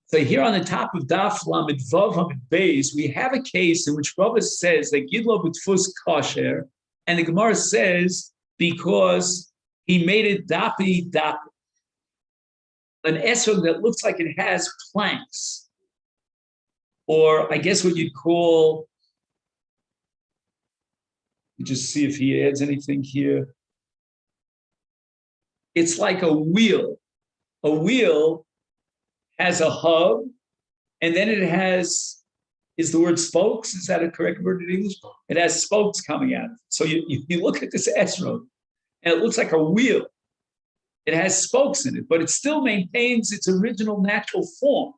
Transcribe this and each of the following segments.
So here on the top of Daf Lamed Vav Hamid Beis, we have a case in which Rava says that Gidlo b'tfus kosher, and the Gemara says because he made it dapi, an esrog that looks like it has planks, or I guess what you'd call. Just see if he adds anything here. It's like a wheel. A wheel has a hub, and then it has, is the word spokes? Is that a correct word in English? It has spokes coming out of it. So you look at this esrog, and it looks like a wheel. It has spokes in it, but it still maintains its original natural form.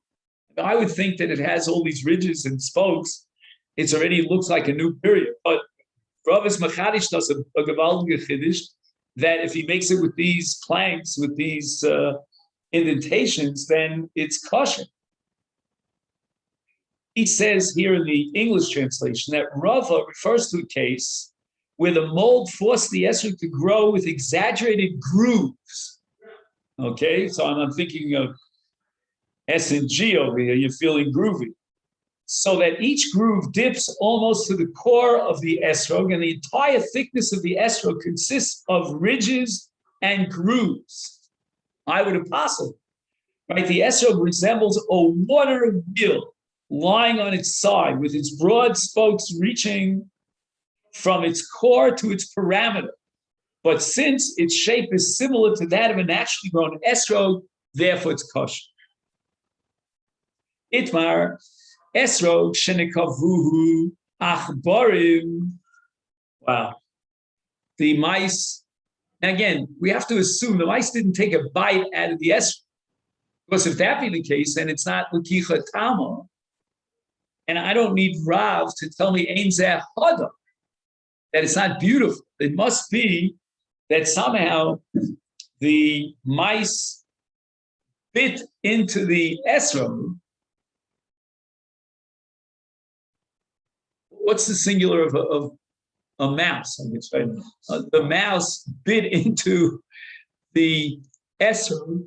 I would think that it has all these ridges and spokes. It's already looks like a new period. But Ravis Machadish does a gewaltige chiddush that if he makes it with these planks, with these indentations, then it's kosher. He says here in the English translation that Rava refers to a case where the mold forced the esrog to grow with exaggerated grooves. Okay, so I'm thinking of S&G over here, you're feeling groovy. So that each groove dips almost to the core of the esrog, and the entire thickness of the esrog consists of ridges and grooves. I would apostle, right? The esrog resembles a water wheel lying on its side with its broad spokes reaching from its core to its parameter. But since its shape is similar to that of a naturally grown esrog, therefore it's kosher. Itmar, esrog shenekavuhu achbarim. Wow. The mice, and again, we have to assume the mice didn't take a bite out of the esrog. Because if that be the case, then it's not l'kicha tama. And I don't need Rav to tell me ein zeh hada, that it's not beautiful. It must be that somehow the mice bit into the esrog. What's the singular of a mouse? I guess, right? The mouse bit into the esrog,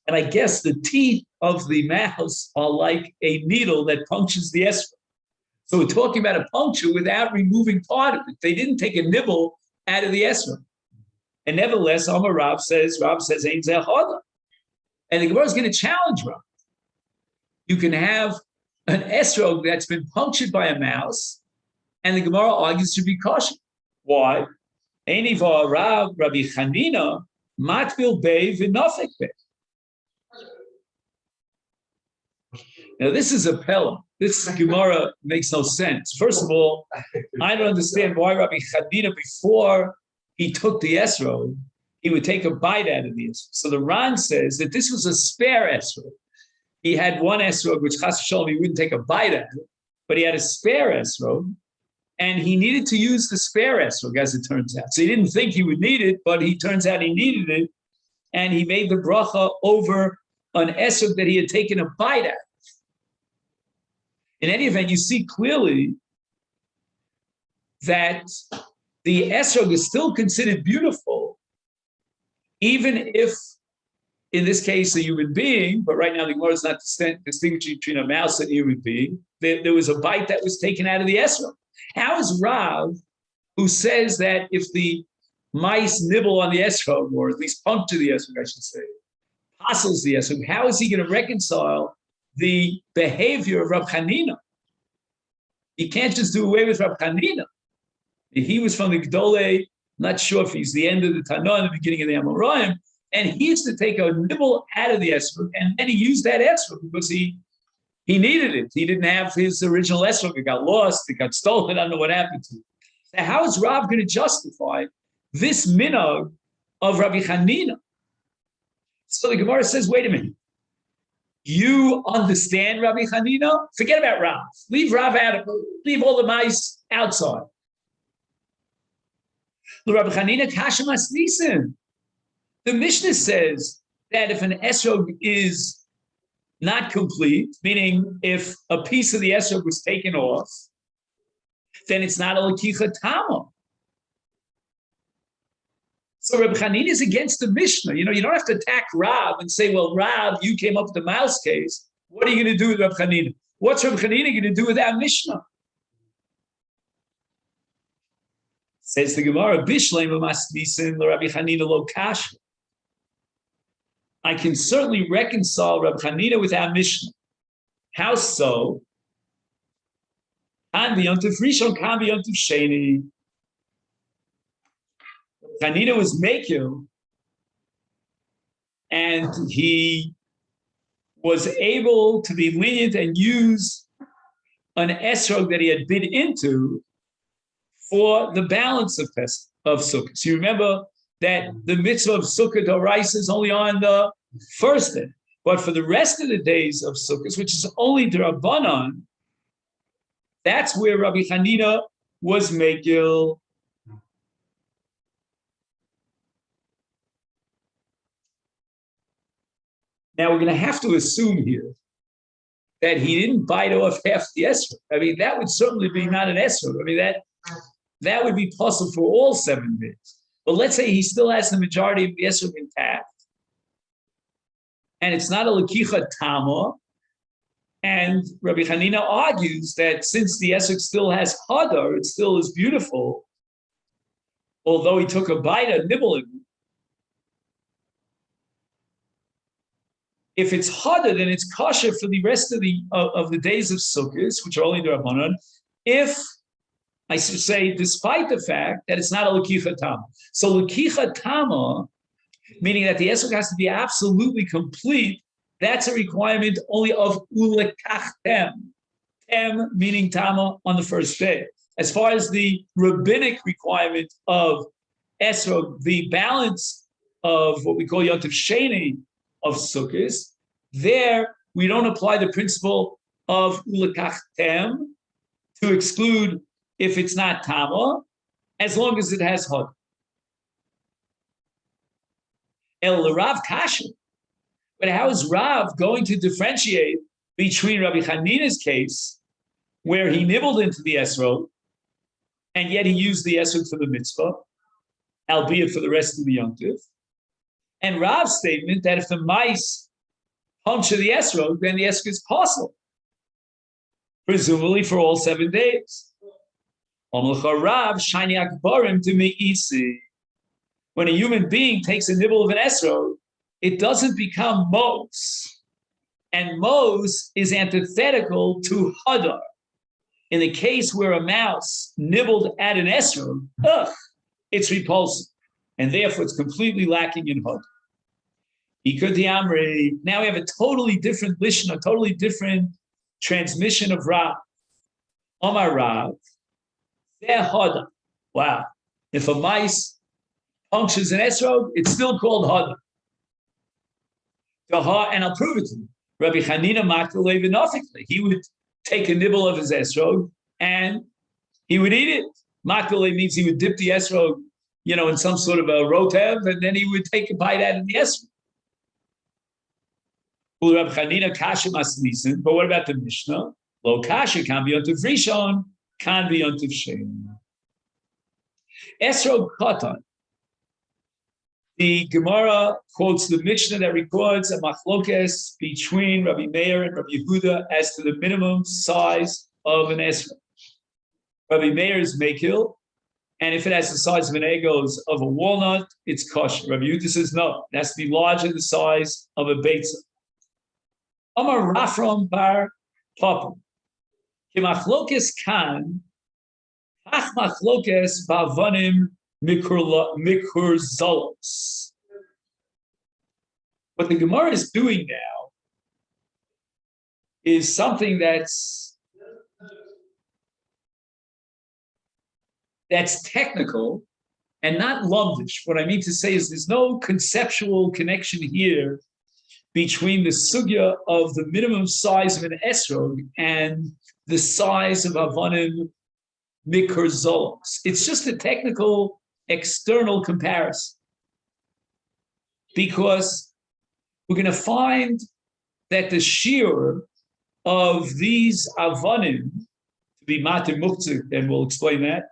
and I guess the teeth of the mouse are like a needle that punctures the esrog. So we're talking about a puncture without removing part of it. They didn't take a nibble out of the esrog. And nevertheless, Amar Rav says, Ein zeh hada. And the Gemara is going to challenge Rav. You can have an esrog that's been punctured by a mouse, and the Gemara argues it should be kosher. Why? Eini v'arav Rabbi Chanina matbil bei v'nafek bei. Now this is a pella. This Gemara makes no sense. First of all, I don't understand why Rabbi Chanina, before he took the esrog, he would take a bite out of the esrog. So the Ran says that this was a spare esrog. He had one esrog, which chas v'sholom he wouldn't take a bite out of it, but he had a spare esrog, and he needed to use the spare esrog, as it turns out. So he didn't think he would need it, but he turns out he needed it, and he made the bracha over an esrog that he had taken a bite out of. In any event, you see clearly that the esrog is still considered beautiful, even if, in this case, a human being, but right now the Gemara is not distinguishing between a mouse and a human being, there was a bite that was taken out of the esrog. How is Rav, who says that if the mice nibble on the esrog, or at least puncture the esrog, I should say, apostles the esrog, how is he going to reconcile the behavior of Rav Chanina? He can't just do away with Rav Chanina. He was from the Gdolei, not sure if he's the end of the Tanah and the beginning of the Amoraim, and he used to take a nibble out of the esrog, and then he used that esrog because he needed it. He didn't have his original esrog. It got lost. It got stolen. I don't know what happened to it. So how is Rav going to justify this minhag of Rabbi Chanina? So the Gemara says, wait a minute. You understand Rabbi Chanina? Forget about Rav. Leave Rav out of it. Leave all the mice outside. The Rabbi Chanina kasha masnisin. The Mishnah says that if an esrog is not complete, meaning if a piece of the esrog was taken off, then it's not a l'kicha tama. So Rabbi Chanina is against the Mishnah. You know, you don't have to attack Rav and say, well, Rav, you came up with the mouse case. What are you going to do with Reb Chanina? What's Reb Chanina going to do with our Mishnah? Says the Gemara, Bishlema Masnisin Rabbi Chanina lo kash. I can certainly reconcile Reb Chanina with our Mishnah. How so? Kan b'yontif rishon, kan b'yontif sheni. Chanina was Mekil, and he was able to be lenient and use an esrog that he had bid into for the balance of Sukkah. So you remember that the mitzvah of Sukkah d'oraisa is only on the first day, but for the rest of the days of Sukkah, which is only d'Rabbanan, that's where Rabbi Chanina was Mekil. Now we're going to have to assume here that he didn't bite off half the esrog. I mean, that would certainly be not an esrog. I mean, that would be possible for all 7 days. But let's say he still has the majority of the esrog intact, and it's not a lekicha tama. And Rabbi Chanina argues that since the esrog still has hadar, it still is beautiful, although he took a bite, a nibble in it. If it's harder, then it's kosher for the rest of the days of Sukkot, which are only the Rabbanon. If I should say, despite the fact that it's not a lekicha tama, so lekicha tama, meaning that the esrog has to be absolutely complete, that's a requirement only of ulekachtem, tem meaning tama on the first day. As far as the rabbinic requirement of esrog, the balance of what we call yontif sheni of Sukkot, there we don't apply the principle of ulekachtem to exclude if it's not tama, as long as it has hod. El Rav Kasha. But how is Rav going to differentiate between Rabbi Chanina's case, where he nibbled into the esrog, and yet he used the esrog for the mitzvah, albeit for the rest of the yontif, and Rav's statement that if the mice puncture the esrog, then the esrog is possible, presumably for all 7 days. When a human being takes a nibble of an esrog, it doesn't become mos, and mos is antithetical to hadar. In the case where a mouse nibbled at an esrog, it's repulsive, and therefore it's completely lacking in hadar. Now we have a totally different lishon, a totally different transmission of Rav. Omar Rav, hadar. Wow. If a mice punctures an esrog, it's still called hadar. And I'll prove it to you. Rabbi Chanina makalei v'nofikli. He would take a nibble of his esrog and he would eat it. Makalei means he would dip the esrog, in some sort of a rotev, and then he would take a bite out of the esrog. Rabbi Chanina kasha masnisin. But what about the Mishnah? Lo kasha kan b'yontiv rishon, kan b'yontiv sheni. Esrog katan. The Gemara quotes the Mishnah that records a machlokes between Rabbi Meir and Rabbi Yehuda as to the minimum size of an esrog. Rabbi Meir is mekil, and if it has the size of an egos of a walnut, it's kosher. Rabbi Yehuda says no, it has to be larger than the size of a beitza. Amar Rafram bar Papa. Kimachlokes kan, hach machlokes ba'avanim mikur zolos. What the Gemara is doing now is something that's technical and not lumdish. What I mean to say is there's no conceptual connection here between the sugya of the minimum size of an esrog and the size of avanim mikor zolos. It's just a technical external comparison, because we're going to find that the shiur of these avanim, to be matir muktzah, and we'll explain that,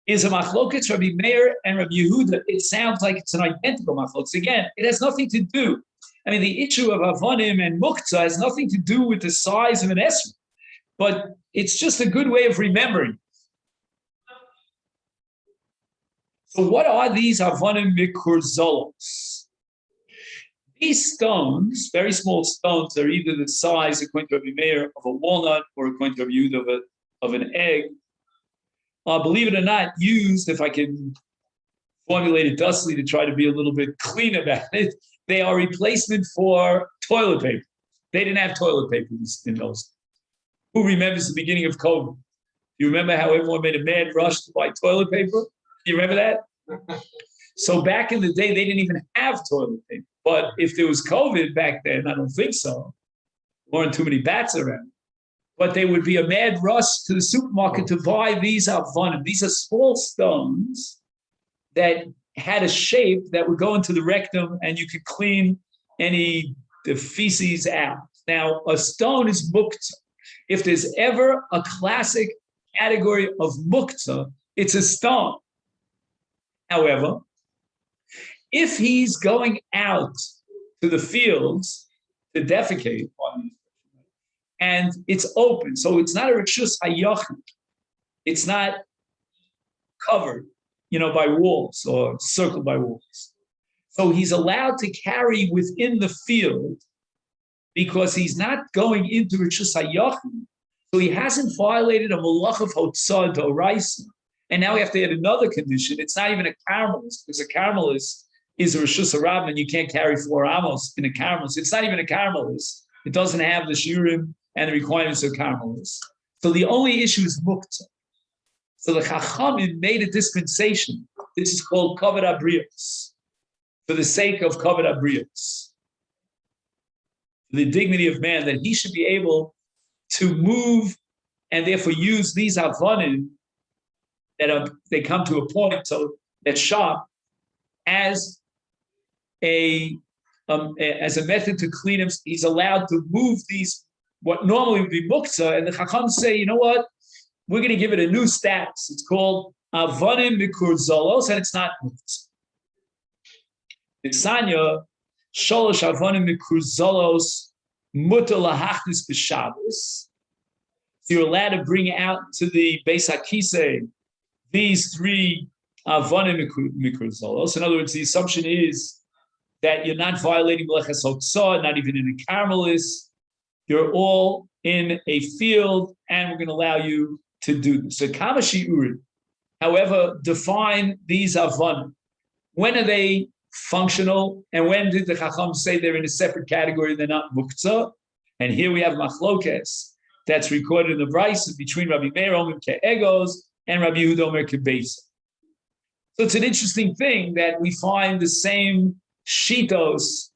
is a machlokes Rabbi Meir and Rabbi Yehuda. It sounds like it's an identical machlokes. Again, it has nothing to do. I mean, the issue of avonim and muktzah has nothing to do with the size of an esrog, but it's just a good way of remembering. So what are these avonim mikurzolos? These stones, very small stones, are either the size, according to Rabbi Meir, of a walnut, or according to Rabbi Yehuda, of an egg. Believe it or not, used, if I can formulate it dustly to try to be a little bit clean about it, they are replacement for toilet paper. They didn't have toilet paper in those days. Who remembers the beginning of COVID? You remember how everyone made a mad rush to buy toilet paper? You remember that? So back in the day, they didn't even have toilet paper. But if there was COVID back then, I don't think so. There weren't too many bats around. But there would be a mad rush to the supermarket to buy these avonim. These are small stones that had a shape that would go into the rectum, and you could clean the feces out. Now, a stone is muktzah. If there's ever a classic category of muktzah, it's a stone. However, if he's going out to the fields to defecate, and it's open, so it's not a rishus hayachid, it's not covered, by walls or circled by walls. So he's allowed to carry within the field because he's not going into rishus hayachid. So he hasn't violated a malach of hotzah d'oraisa. And now we have to add another condition. It's not even a caramelist, because a caramelist is a rishus harabim, and you can't carry 4 amos in a caramelist. It's not even a caramelist. It doesn't have the shiurim and the requirements of caramelist. So the only issue is muktzah. So the Chachamim made a dispensation. This is called kavod habrios, for the sake of kavod habrios, the dignity of man, that he should be able to move and therefore use these avonim they come to a point so that shop as a method to clean him. He's allowed to move these, what normally would be muktzah, and the Chacham say, you know what? We're going to give it a new status. It's called avonim mikurzolos, and it's not muktzah. Nitzanya sholosh avonim mikurzolos mutar lahachnis b'Shabbos. So you're allowed to bring out to the Beis HaKisei these 3 avonim mikurzolos. In other words, the assumption is that you're not violating meleches hotzah, not even in a caramelist. You're all in a field, and we're going to allow you to do this. So kama shi'urim, however, define these avonim. When are they functional, and when did the Chacham say they're in a separate category, they're not muktzah? And here we have machlokes that's recorded in the Brisa between Rabbi Meir Omer Ke'egos and Rabbi Yehuda Omer Ke'beisa. So it's an interesting thing that we find the same shitos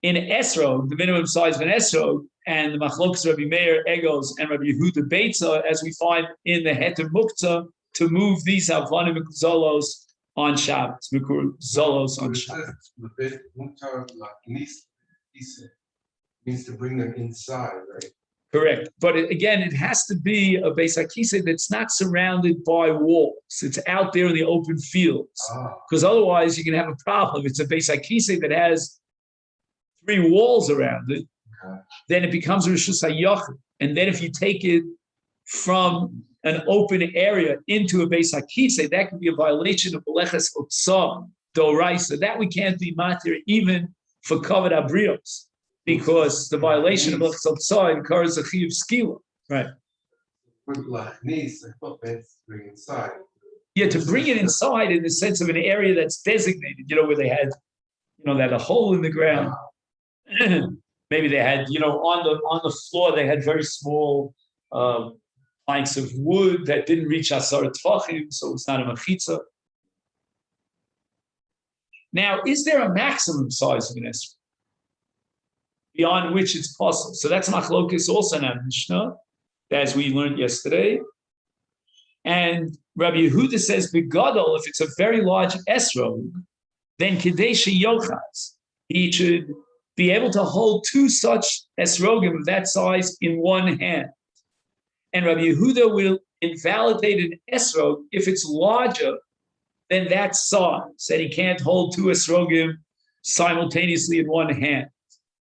in esrog, the minimum size of an esrog, and the machlokes Rabbi Meir Egos and Rabbi Yehuda Beitza, as we find in the heter muktzah, to move these avonim zolos on Shabbos, zolos on Shabbos. Means to bring them inside, right? Correct. But it has to be a Beis HaKisei that's not surrounded by walls. It's out there in the open fields. Because otherwise you can have a problem. It's a Beis HaKisei that has 3 walls around it. Then it becomes a rishus hayachid. And then if you take it from an open area into a Beis HaKisei, that could be a violation of meleches hotzah d'oraisa. That we can't be matir even for kavod habrios, because the violation of meleches hotzah incurs a chiyuv skila. Right. Bring inside. Yeah, to bring it inside in the sense of an area that's designated, where they had, they had a hole in the ground. Maybe they had, on the floor, they had very small planks of wood that didn't reach asar tvachim, so it's not a mechitza. Now, is there a maximum size of an esrog beyond which it's possible? So that's machlokes also in our Mishnah, as we learned yesterday. And Rabbi Yehuda says, begadol, if it's a very large esrog, then kedei sheyochaz, he should be able to hold 2 such esrogim of that size in one hand. And Rabbi Yehuda will invalidate an esrog if it's larger than that size, and he can't hold 2 esrogim simultaneously in one hand.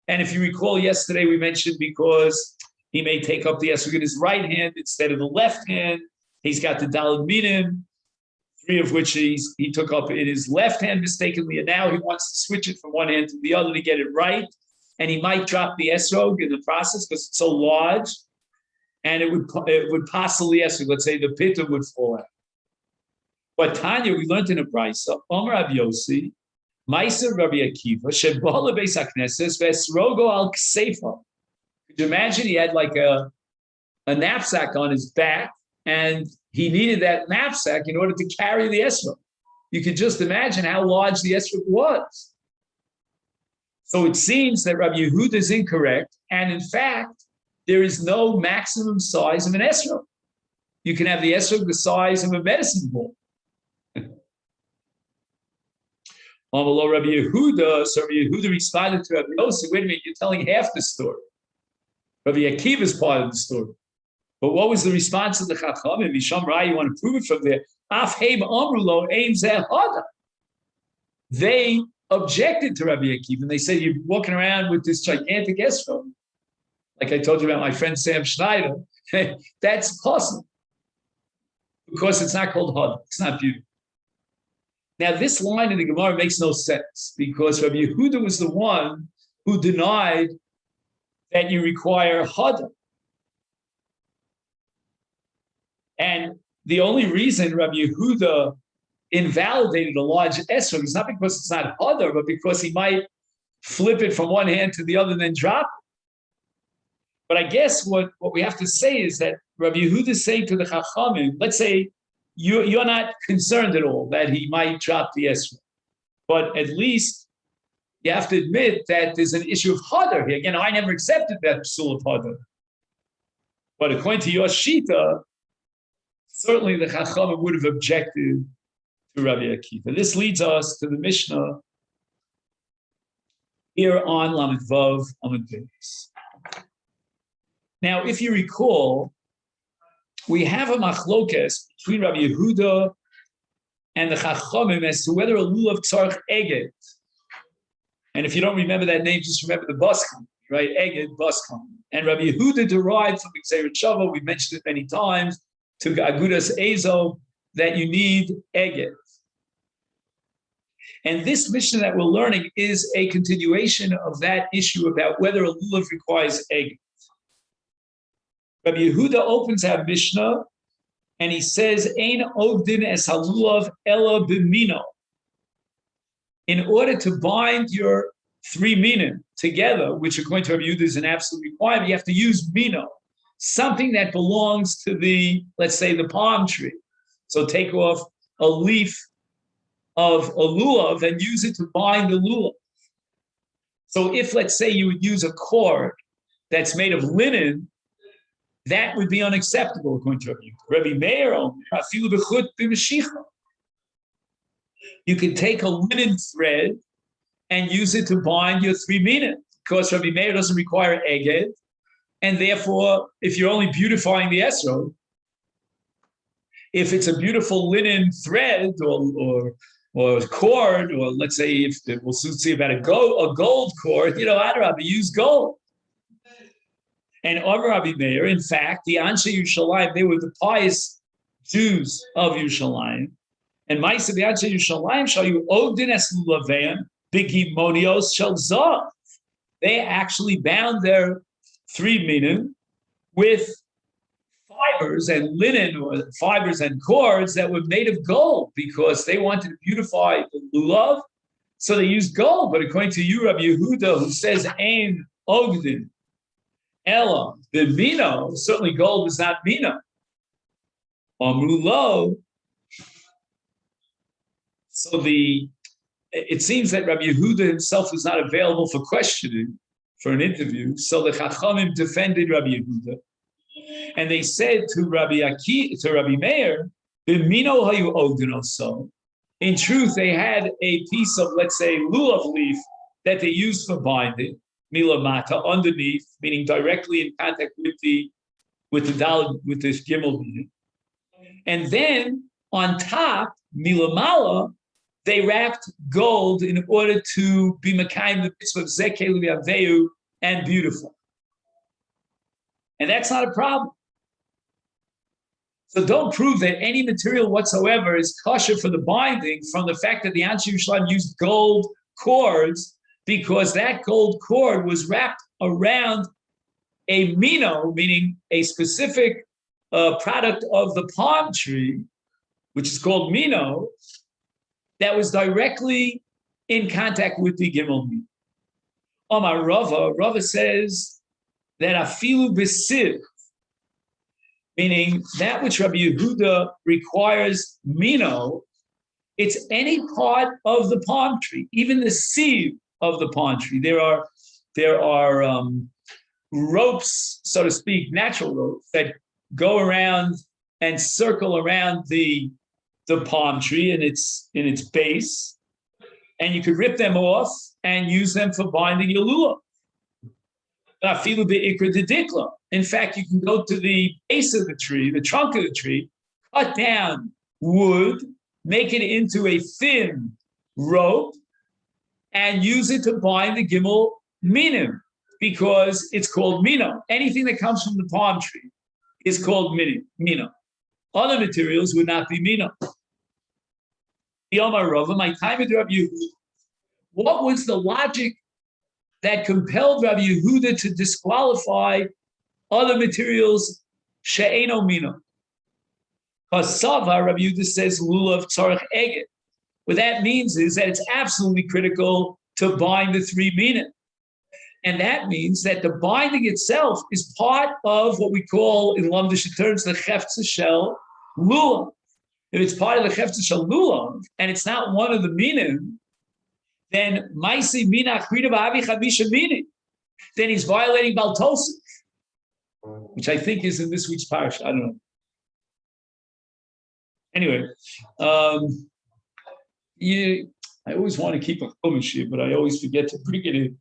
And if you recall yesterday, we mentioned because he may take up the esrog in his right hand instead of the left hand. He's got the daled minim, 3 of which he took up in his left hand mistakenly, and now he wants to switch it from one hand to the other to get it right. And he might drop the esrog in the process because it's so large, and it would possibly esrog. Let's say the pita would fall out. But Tanya, we learned in a brisa, Omer Rabbi Yossi, Ma'aser Rabbi Akiva, Shebala Beis HaKnesses, Vesrogo al Kseifa. Could you imagine he had like a knapsack on his back, and he needed that knapsack in order to carry the esrog. You could just imagine how large the esrog was. So it seems that Rabbi Yehuda is incorrect, and in fact, there is no maximum size of an esrog. You can have the esrog the size of a medicine ball. Rabbi Yehuda, so Rabbi Yehuda responded to Rabbi Yossi, wait a minute, you're telling half the story. Rabbi Akiva is part of the story. But what was the response of the Chachamim? Misham Ra, you want to prove it from there. Af heim amrulo ein zeh hada. They objected to Rabbi Akiva, and they said, you're walking around with this gigantic esrog. Like I told you about my friend Sam Schneider. That's possible. Because it's not called hada. It's not beautiful. Now, this line in the Gemara makes no sense because Rabbi Yehuda was the one who denied that you require hada. And the only reason Rabbi Yehuda invalidated a large esrog is not because it's not hada, but because he might flip it from one hand to the other and then drop it. But I guess what we have to say is that Rabbi Yehuda is saying to the Chachamim, let's say, you're not concerned at all that he might drop the esrog, but at least you have to admit that there's an issue of hadar here. Again, I never accepted that psul of hadar, but according to your shita, certainly the Chachamim would have objected to Rabbi Akiva. This leads us to the Mishnah here on Lamed Vav Amud Beis. Now, if you recall, we have a machlokes between Rabbi Yehuda and the Chachamim as to whether a lulav tzarich eged. And if you don't remember that name, just remember the baskan, right? Eged, baskan. And Rabbi Yehuda derived from Gzeirat Shava, we mentioned it many times, to Agudas Ezo, that you need eged. And this Mishnah that we're learning is a continuation of that issue about whether a lulav requires eged. Rabbi Yehuda opens our Mishnah and he says, Ein ogdin es halulav ela b'mino. In order to bind your 3 minim together, which according to Rabbi Yehuda is an absolute requirement, you have to use mino, something that belongs to the, let's say, the palm tree. So take off a leaf of a lulav and use it to bind the lulav. So if, let's say, you would use a cord that's made of linen, that would be unacceptable according to Rabbi Meir. You can take a linen thread and use it to bind your 3 minim, because Rabbi Meir doesn't require eged, and therefore, if you're only beautifying the esrog, if it's a beautiful linen thread or cord, or let's say if we'll soon see about a gold cord, Adarabah, use gold. And Amar Rabbi Meir, in fact, the Anshe Yerushalayim, they were the pious Jews of Yerushalayim. And Ma'aseh the Anshe Yerushalayim shall you ogdin es lulaveim b'gimonios shel zav. They actually bound their 3 minim with fibers and linen, or fibers and cords that were made of gold, because they wanted to beautify the lulav, so they used gold. But according to you, Rabbi Yehuda, who says ein ogdin ela b'mino, certainly gold was not mino. Amrulo. So it seems that Rabbi Yehuda himself was not available for questioning, for an interview. So the Chachamim defended Rabbi Yehuda, and they said to Rabbi Meir, "B'mino hayu ogdin also." In truth, they had a piece of, let's say, lulav leaf that they used for binding, milamata, underneath, meaning directly in contact with the this gimel meaning. And then on top, milamala, they wrapped gold in order to be makayim the mitzvah of zekeh l'yaveyu and beautiful. And that's not a problem. So don't prove that any material whatsoever is kosher for the binding from the fact that the Anshe Yerushalayim used gold cords, because that gold cord was wrapped around a mino, meaning a specific product of the palm tree, which is called mino, that was directly in contact with the gimel mino. Omar Rava says that afilu b'siv, meaning that which Rabbi Yehuda requires mino, it's any part of the palm tree, even the sieve of the palm tree. There are ropes, so to speak, natural ropes that go around and circle around the palm tree in its base, and you could rip them off and use them for binding your lulav. In fact, you can go to the base of the tree, the trunk of the tree, cut down wood, make it into a thin rope, and use it to bind the gimel minim, because it's called mino. Anything that comes from the palm tree is called mino. Other materials would not be mino. My time with Rabbi Yehuda. What was the logic that compelled Rabbi Yehuda to disqualify other materials she'eno mino? Because Sava, Rabbi Yehuda says lulav tzarech eged. What that means is that it's absolutely critical to bind the three minim. And that means that the binding itself is part of what we call, in Lamdish terms, the chefza shel lulav. If it's part of the chefza shel lulav, and it's not one of the minim, then maisi mina chrida ba'avi chamisha minim. Then he's violating Bal Tosef, which I think is in this week's parish. I don't know. Anyway, I always want to keep a chumash here, but I always forget to bring it in.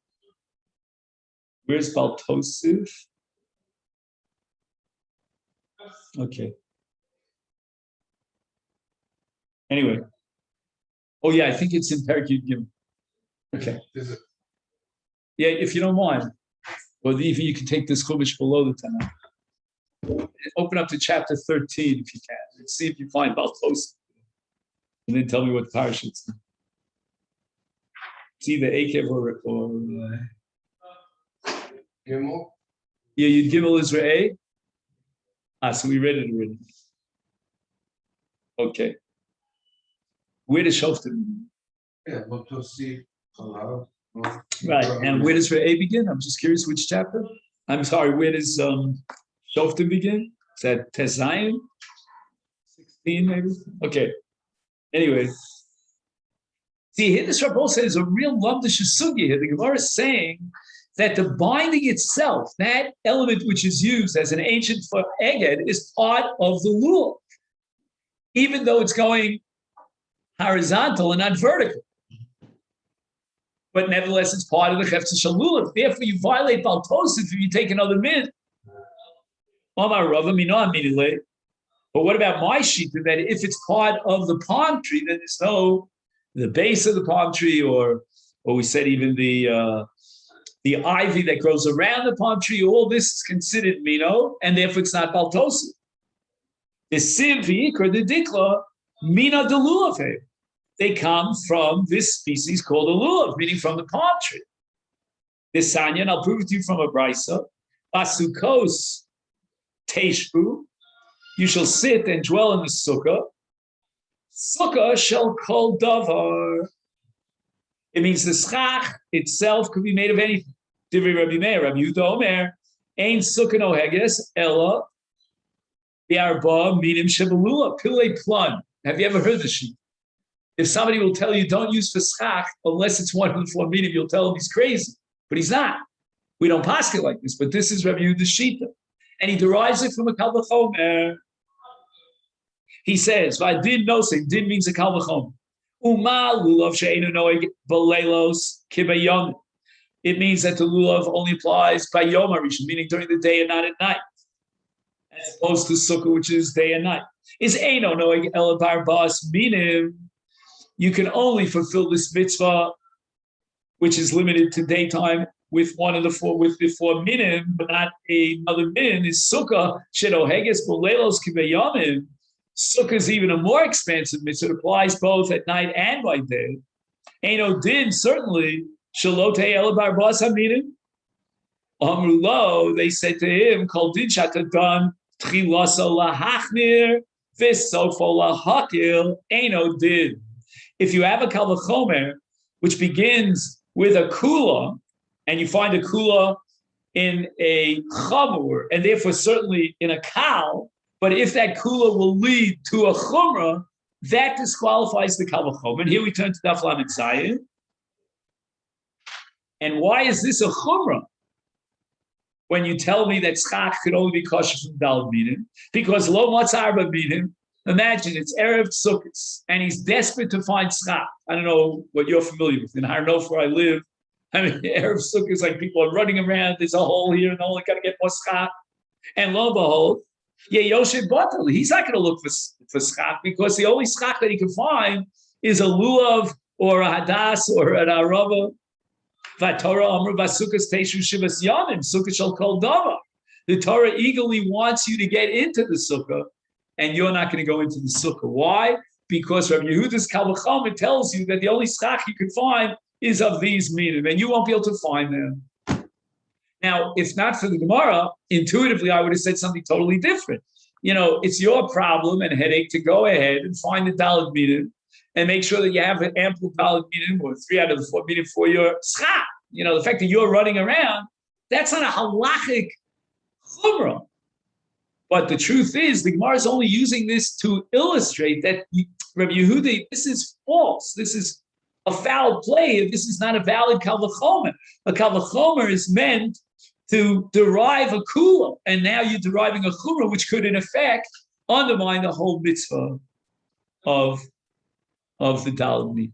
Where's Bal Tosef? Okay. Anyway. Oh yeah, I think it's in Perek Yud Gimel. Okay. Is it? Yeah, if you don't mind. Or even you can take this chumash below the Tanakh. Open up to chapter 13 if you can. And see if you find Bal Tosef. And then tell me what parish it's in. It's either Akev or Gimel? Yeah, Yud Gimel is Re'eh. So we read it already. Okay. Where does Shoftim? Yeah, we'll just see a lot of. Right, and where does Re'eh begin? I'm just curious which chapter. I'm sorry, where does Shoftim begin? Is that Tezayin? 16 maybe? Okay. Anyway. See, here this Rabbi says a real Lamdish Sugi here. The Gemara is saying that the binding itself, that element which is used as an ancient for Eged, is part of the lulav, even though it's going horizontal and not vertical. But nevertheless, it's part of the chefza shel lulav. Therefore, you violate Bal Tosef if you take another min. But what about my sheet? That if it's part of the palm tree, then there's no the base of the palm tree, or we said even the ivy that grows around the palm tree. All this is considered mino, and therefore it's not Bal Tosef. The siv v'ikra the dikla mina de lulav. They come from this species called a lulav, meaning from the palm tree. This Sanya, and I'll prove it to you from a brisa. Basukos teishbu, you shall sit and dwell in the sukkah. Sukkah shall kol davar. It means the schach itself could be made of anything. Divrei Rabbi Meir, Rabbi Yehuda Omer, ein sukkah no heges ella bi'arba minim shebelula pilei plun. Have you ever heard this sheet? If somebody will tell you don't use for schach unless it's one of the four minim, you'll tell him he's crazy. But he's not. We don't pass it like this, but this is Rabbi Yehuda's shita. And he derives it from a kal v'chomer. He says, "V'adin nosing." Din means a kal v'chomer. Uma lulav she'enu noeg b'leilos kibayom. It means that the lulav only applies by yom harishon, meaning during the day and not at night, as opposed to sukkah, which is day and night. Is eino noeg ela barbas minim. You can only fulfill this mitzvah, which is limited to daytime, with one of the four, with the four minim, but not another min, is Sukkah, Shedoheges Bolelos Kiveyamim. Sukkah is even a more expansive mitzvah. It applies both at night and by day. Eino din, certainly, Shalote Elabar Bas Haminim. Amrulo, they said to him, Kol din shatadan tchilasa lahachnir v'sofo lahakil eino din. If you have a kal v'chomer, which begins with a kula, and you find a kula in a chamur, and therefore certainly in a kal, but if that kula will lead to a chumrah, that disqualifies the kal v'chomer. And here we turn to Daf Lamed Zayin. And why is this a chumrah? When you tell me that schach could only be kosher from Daled Minim, because lo matzah arba minim, imagine it's Erev Sukkot, and he's desperate to find schach. I don't know what you're familiar with. In Har Nof, where I live, I mean, Erev Sukkot is like people are running around, there's a hole here, and only got to get more schach. And lo and behold, Yoshe Batel, he's not going to look for schach, because the only schach that he can find is a lulav, or a hadas, or an arava. The Torah eagerly wants you to get into the sukkah, and you're not going to go into the sukkah. Why? Because Rabbi Yehuda's Kal V'chomer tells you that the only schach you can find is of these minim, and you won't be able to find them. Now, if not for the Gemara, intuitively I would have said something totally different. You know, it's your problem and headache to go ahead and find the Daled minim, and make sure that you have an ample Daled minim, or 3 out of the 4 minim for your schach. You know, the fact that you're running around, that's not a halachic chumrah. But the truth is, the Gemara is only using this to illustrate that Rabbi Yehuda, this is false. This is a foul play. This is not a valid kal v'chomer. A kal v'chomer is meant to derive a kula, and now you're deriving a chumrah, which could, in effect, undermine the whole mitzvah of the Daled Minim.